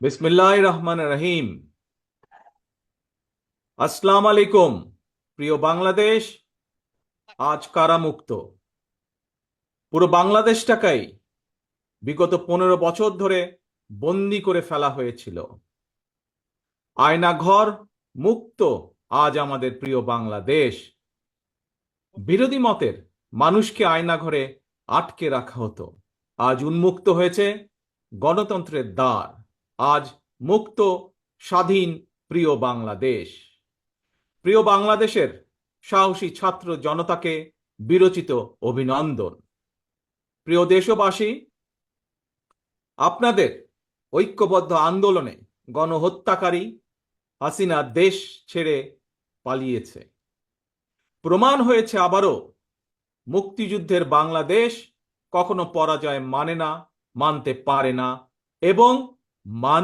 বিসমিল্লাহির রহমানির রহিম। আসসালামু আলাইকুম। প্রিয় বাংলাদেশ, আজ কারামুক্ত পুরো বাংলাদেশটাকেই বিগত 15 বছর ধরে বন্দি করে ফেলা হয়েছিল। আয়নাঘর মুক্ত আজ আমাদের প্রিয় বাংলাদেশ। বিরোধী মতের মানুষকে আয়নাঘরে আটকে রাখা হতো, আজ উন্মুক্ত হয়েছে গণতন্ত্রের দ্বার। আজ মুক্ত, স্বাধীন প্রিয় বাংলাদেশ। প্রিয় বাংলাদেশের সাহসী ছাত্র জনতাকে বিরচিত অভিনন্দন। প্রিয় দেশবাসী, আপনাদের ঐক্যবদ্ধ আন্দোলনে গণহত্যাকারী হাসিনা দেশ ছেড়ে পালিয়েছে। প্রমাণ হয়েছে আবারও মুক্তিযুদ্ধের বাংলাদেশ কখনো পরাজয় মানে না, মানতে পারে না এবং মান